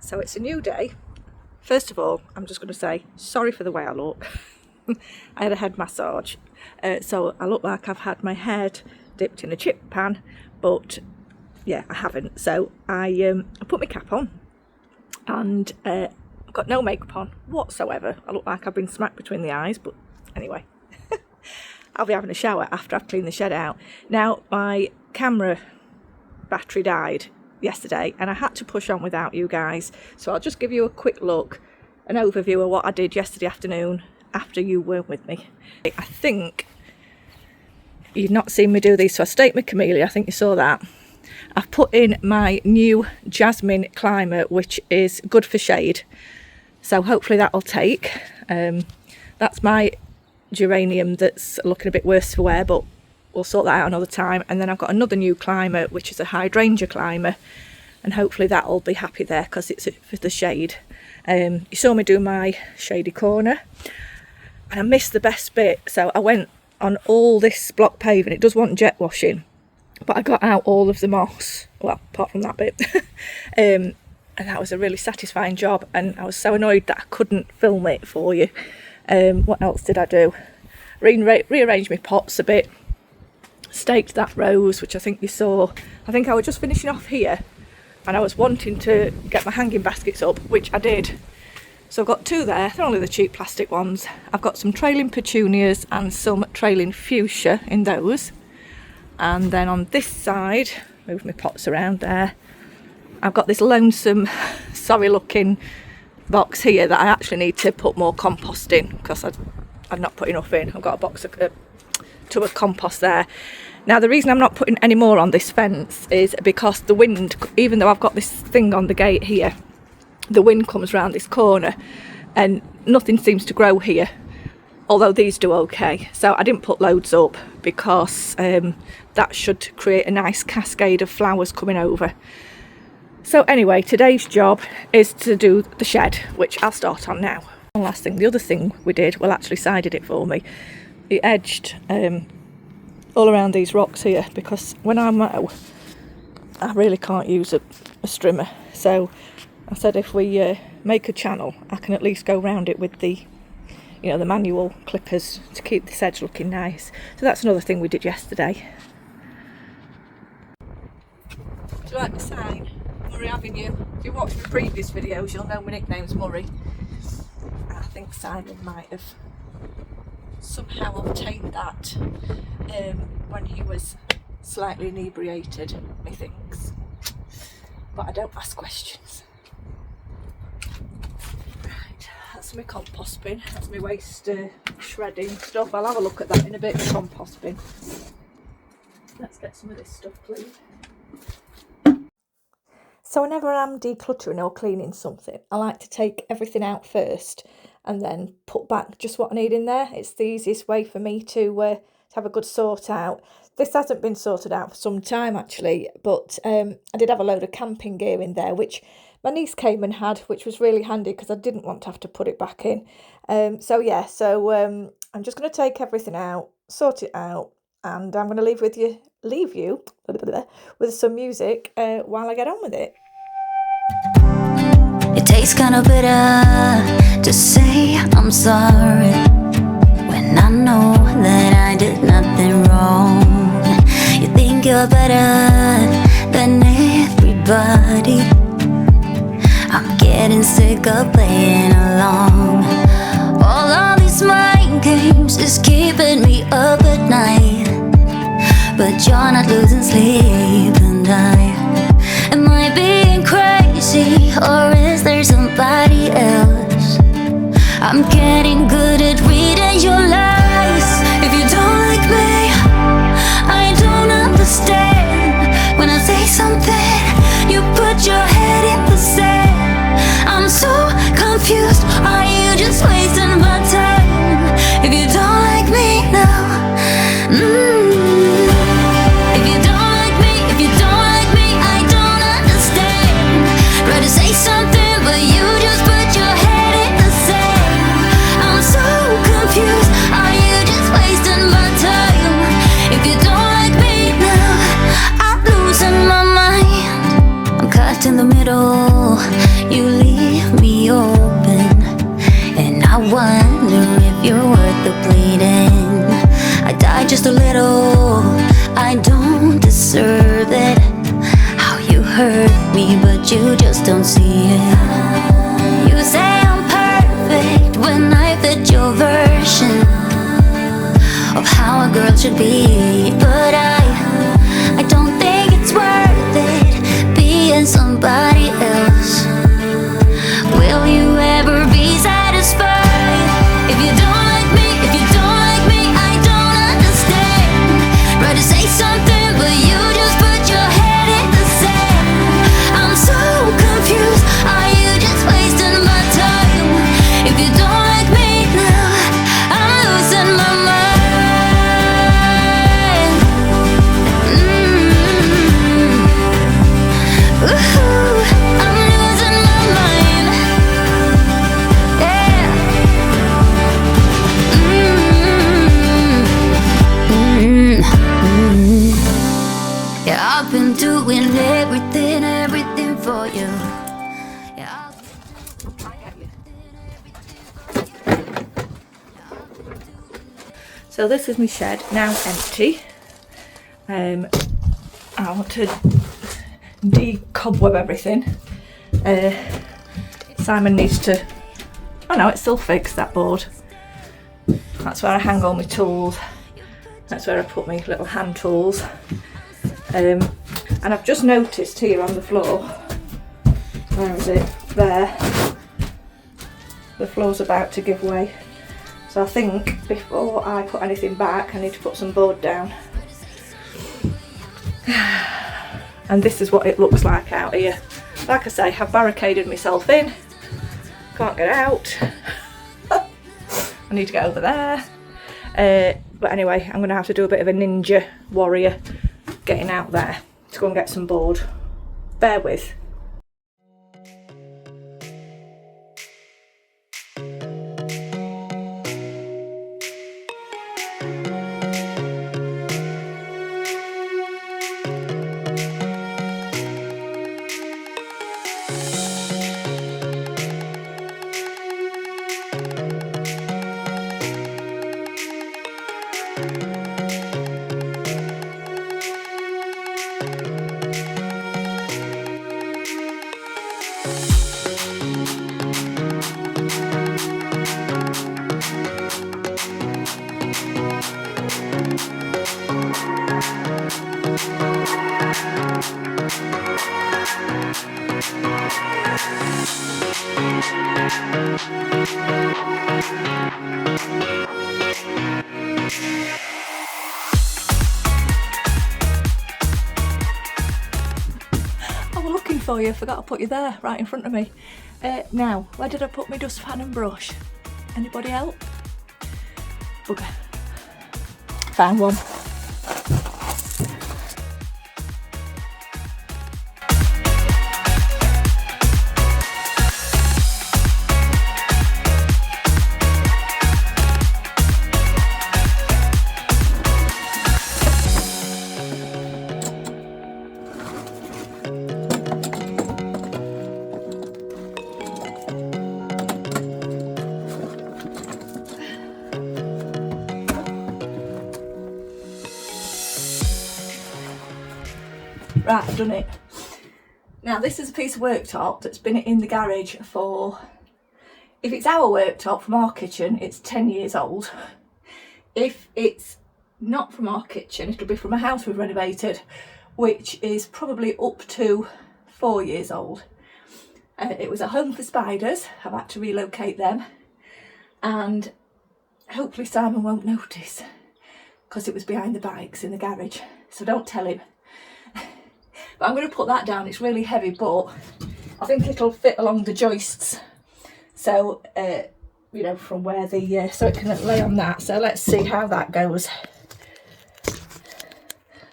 So it's a new day. First of all, I'm just going to say sorry for the way I look. I had a head massage, so I look like I've had my head dipped in a chip pan, but yeah, I haven't. So I put my cap on, and I've got no makeup on whatsoever. I look like I've been smacked between the eyes, but anyway. I'll be having a shower after I've cleaned the shed out. Now, my camera battery died yesterday and I had to push on without you guys. So I'll just give you a quick look, an overview of what I did yesterday afternoon after you weren't with me. I think you've not seen me do these, so I staked my camellia, I think you saw that. I've put in my new jasmine climber, which is good for shade. So hopefully that'll take. That's my geranium that's looking a bit worse for wear, but we'll sort that out another time. And then I've got another new climber, which is a hydrangea climber, and hopefully that'll be happy there because it's for the shade. You saw me do my shady corner and I missed the best bit, so I went on all this block paving. It does want jet washing, but I got out all of the moss, well, apart from that bit. And that was a really satisfying job, and I was so annoyed that I couldn't film it for you. What else did I do? Rearranged my pots a bit, staked that rose, which I think you saw. I think I was just finishing off here and I was wanting to get my hanging baskets up, which I did. So I've got two there, they're only the cheap plastic ones. I've got some trailing petunias and some trailing fuchsia in those. And then on this side, move my pots around there, I've got this lonesome, sorry looking box here that I actually need to put more compost in because I've not put enough in. I've got a box of tub of compost there. Now the reason I'm not putting any more on this fence is because the wind, even though I've got this thing on the gate here, the wind comes round this corner and nothing seems to grow here, although these do okay. So I didn't put loads up because that should create a nice cascade of flowers coming over. So anyway, today's job is to do the shed, which I'll start on now. One last thing, the other thing we did, well actually Si did it for me. He edged all around these rocks here because when I mow, I really can't use a strimmer. So I said if we make a channel, I can at least go round it with the, you know, the manual clippers to keep this edge looking nice. So that's another thing we did yesterday. Do you like the sign? Murray Avenue. If you watched my previous videos, you'll know my nickname's Murray. I think Simon might have somehow obtained that when he was slightly inebriated, methinks. But I don't ask questions. Right, that's my compost bin. That's my waste shredding stuff. I'll have a look at that in a bit, the compost bin. Let's get some of this stuff clean. So whenever I'm decluttering or cleaning something, I like to take everything out first and then put back just what I need in there. It's the easiest way for me to have a good sort out. This hasn't been sorted out for some time actually, but I did have a load of camping gear in there, which my niece came and had, which was really handy because I didn't want to have to put it back in. I'm just going to take everything out, sort it out, and I'm going to leave you with some music while I get on with it. It tastes kinda bitter to say I'm sorry when I know that I did nothing wrong. You think you're better than everybody. I'm getting sick of playing along. All of these mind games is keeping me up at night, but you're not losing sleep and am I being crazy or is there somebody else? I'm getting good at reading your lies. If you don't like me, I don't understand. When I say something, you put your head in the sand. I'm so confused, are you just wasting my time? If you don't like me now, say something, but you just put your head in the sand. you just don't see it. You say I'm perfect when I fit your version of how a girl should be, but I don't think it's worth it being somebody else. Will you ever be satisfied if you don't like me? If you don't like me, I don't understand. Try to say something, but you just put your head in the sand. I'm so confused. Are you just wasting my time? If you don't like me now, I'm losing my mind. Ooh, I'm losing my mind. Yeah. Yeah, I've been doing everything for you. Yeah, So this is my shed, now empty. I want to de-cobweb everything. Simon needs to... Oh no, it's still fixed, that board. That's where I hang all my tools. That's where I put my little hand tools. And I've just noticed here on the floor, where is it? There. The floor's about to give way. So I think before I put anything back, I need to put some board down. And this is what it looks like out here. Like I say, I've barricaded myself in. Can't get out. I need to get over there. But anyway, I'm going to have to do a bit of a ninja warrior getting out there to go and get some board. Bear with. For you, I forgot to put you there, right in front of me. Now, where did I put my dustpan and brush? Anybody help? Bugger. Found one. Right, I've done it. Now this is a piece of worktop that's been in the garage for, if it's our worktop from our kitchen, it's 10 years old. If it's not from our kitchen, it'll be from a house we've renovated, which is probably up to 4 years old. It was a home for spiders. I've had to relocate them, and hopefully Simon won't notice because it was behind the bikes in the garage, so don't tell him. But I'm going to put that down. It's really heavy, but I think it'll fit along the joists. So, you know, from where the, so it can lay on that. So let's see how that goes.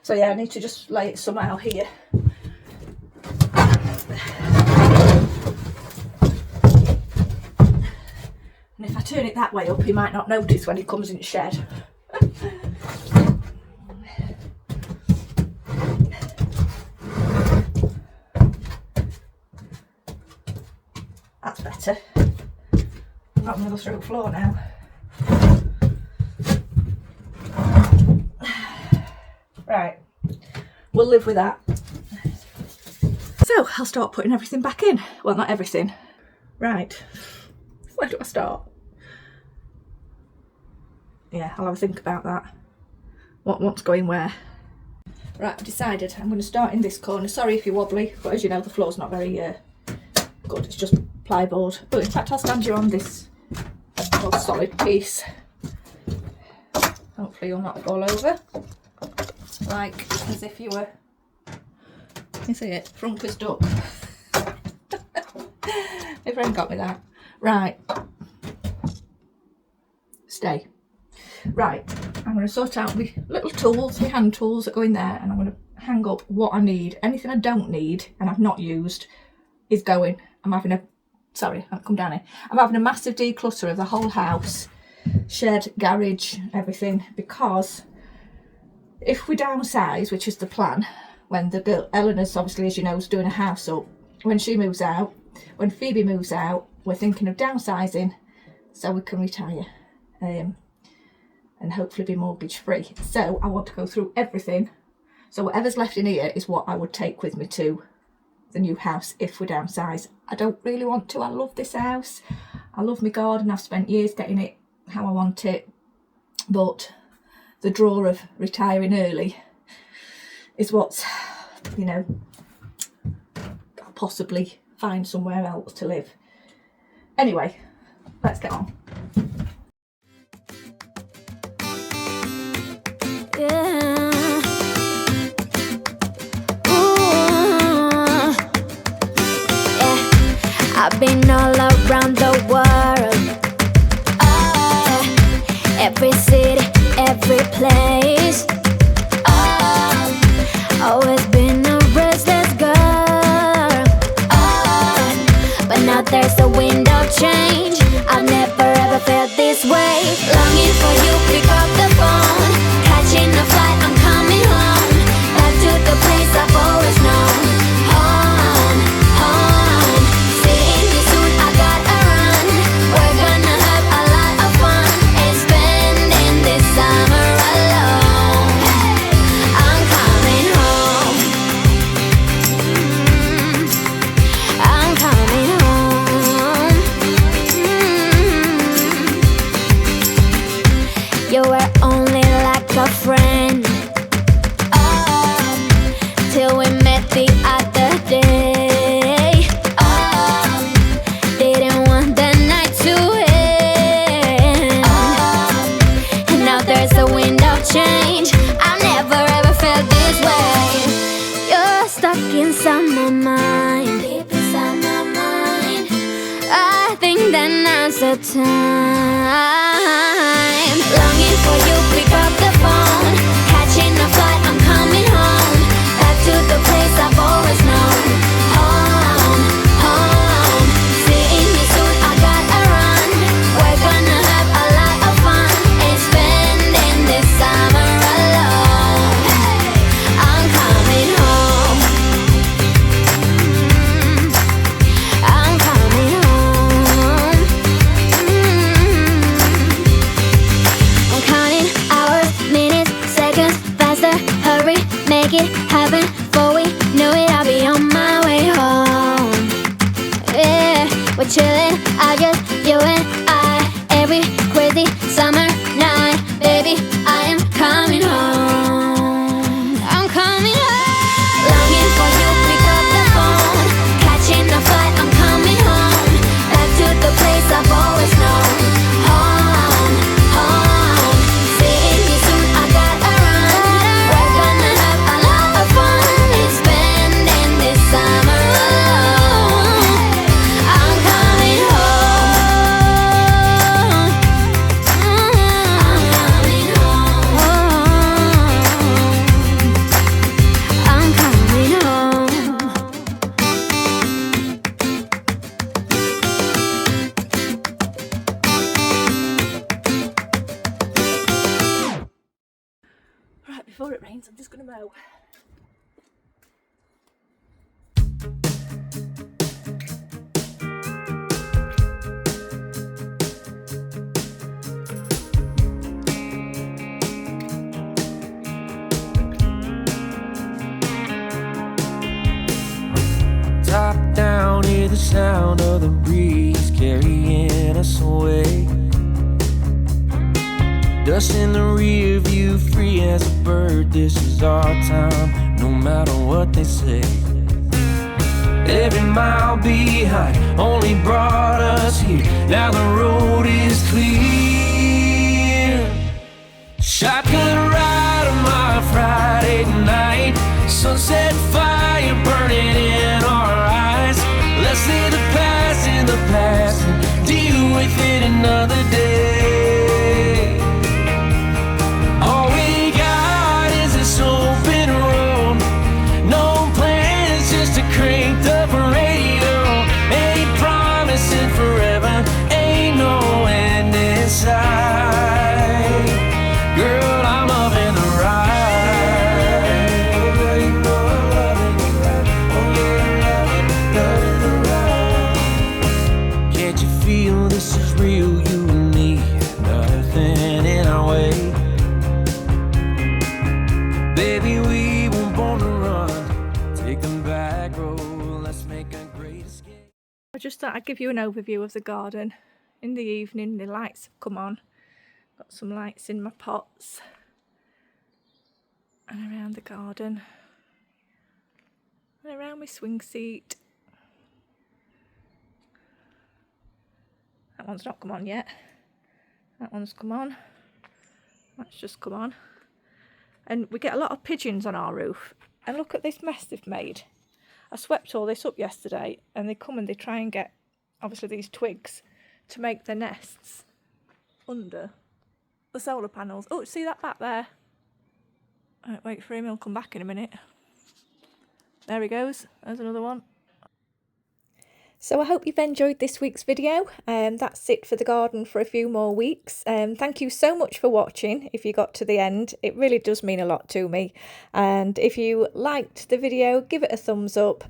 So yeah, I need to just lay it somehow here. And if I turn it that way up, he might not notice when he comes in the shed. That's better. I'm not going to go through the floor now. Right, we'll live with that. So I'll start putting everything back in. Well, not everything. Right, where do I start? Yeah, I'll have a think about that. What's going where? Right, I've decided I'm going to start in this corner. Sorry if you're wobbly, but as you know, the floor's not very good. It's just plyboard. But in fact, I'll stand you on this solid piece. Hopefully you'll not fall over. Like as if you were, you see it, Frumpy's duck. My friend got me that. Right. Stay. Right, I'm going to sort out my little tools, my hand tools that go in there, and I'm going to hang up what I need. Anything I don't need and I've not used is going. I'm having a, sorry, I'll come down here. I'm having a massive declutter of the whole house, shed, garage, everything, because if we downsize, which is the plan, when the girl, Eleanor's obviously, as you know, is doing a house up, when she moves out, when Phoebe moves out, we're thinking of downsizing so we can retire. And hopefully be mortgage free. So I want to go through everything. So whatever's left in here is what I would take with me to the new house if we downsize. I don't really want to. I love this house. I love my garden. I've spent years getting it how I want it. But the draw of retiring early is what's, you know, I'll possibly find somewhere else to live. Anyway, let's get on. Yeah. Ooh. Yeah. I've been all around the world, every city, every place. Always been a restless girl, but now there's a wind of change. I've never ever felt this way. Longing for you, pick up the phone. Catching a flight, I'm coming home. Back to the place I've always known. Home, home. Seeing you soon, I gotta run. We're gonna have a lot of fun and spending this summer alone. I'm coming home. I'm coming home. You were only like a friend, till we met the other day. Didn't want the night to end, and now there's a wind of change. I've never ever felt this way. You're stuck inside my mind, deep inside my mind. I think that now's the time. Longing for you, pick up the phone. Catching a flight, I'm coming home. Back to the place I've always known. Home, home. Seeing you soon, I gotta run. We're gonna have a lot of fun and spending this summer alone. I'm coming home. I'm coming home. I'm counting hours, minutes, seconds, faster. Hurry, make it happen. Before we know it, I'll be on my way home. Yeah, we're chilling, I just, you and I. Every crazy summer night, baby, I am coming home. I'm coming home. Longing for you, pick up the phone. Catching a flight, I'm coming home. Back to the place I've always known. Home, home. Seeing you soon, I gotta run. We're gonna have a lot of fun and spending this summer alone. I'm coming home. I'm coming home. I'm coming home. Right, before it rains, I'm just going to mow. sound of the breeze carrying us away. Dust in the rear view, free as a bird. This is our time, no matter what they say. Every mile behind only brought us here. Now the road is clear. Shotgun ride on my Friday night. Sunset fire burning in our eyes. Let's leave the past in the past and deal with it another day. All we got is this open road. No plans, just a cranked up radio. Ain't promising forever, ain't no end in sight. Girl, I'm loving the ride. You know I'm loving the ride. Oh yeah, loving the ride. Can't you feel this is real, you and me? Nothing in our way. Baby, we were born to run. Take them back road, let's make a great escape. I just thought I'd give you an overview of the garden. In the evening, the lights have come on. Got some lights in my pots and around the garden and around my swing seat. That one's not come on yet. That one's come on. That's just come on. And we get a lot of pigeons on our roof. And look at this mess they've made. I swept all this up yesterday and they come and they try and get, obviously, these twigs to make their nests under the solar panels. Oh, see that back there? Right, wait for him, he'll come back in a minute. There he goes, there's another one. So I hope you've enjoyed this week's video. That's it for the garden for a few more weeks. Thank you so much for watching if you got to the end. It really does mean a lot to me. And if you liked the video, give it a thumbs up.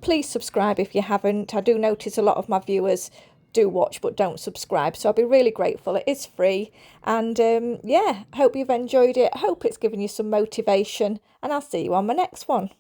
Please subscribe if you haven't. I do notice a lot of my viewers do watch but don't subscribe, so I'll be really grateful. It is free. And yeah, hope you've enjoyed it. Hope it's given you some motivation, and I'll see you on my next one.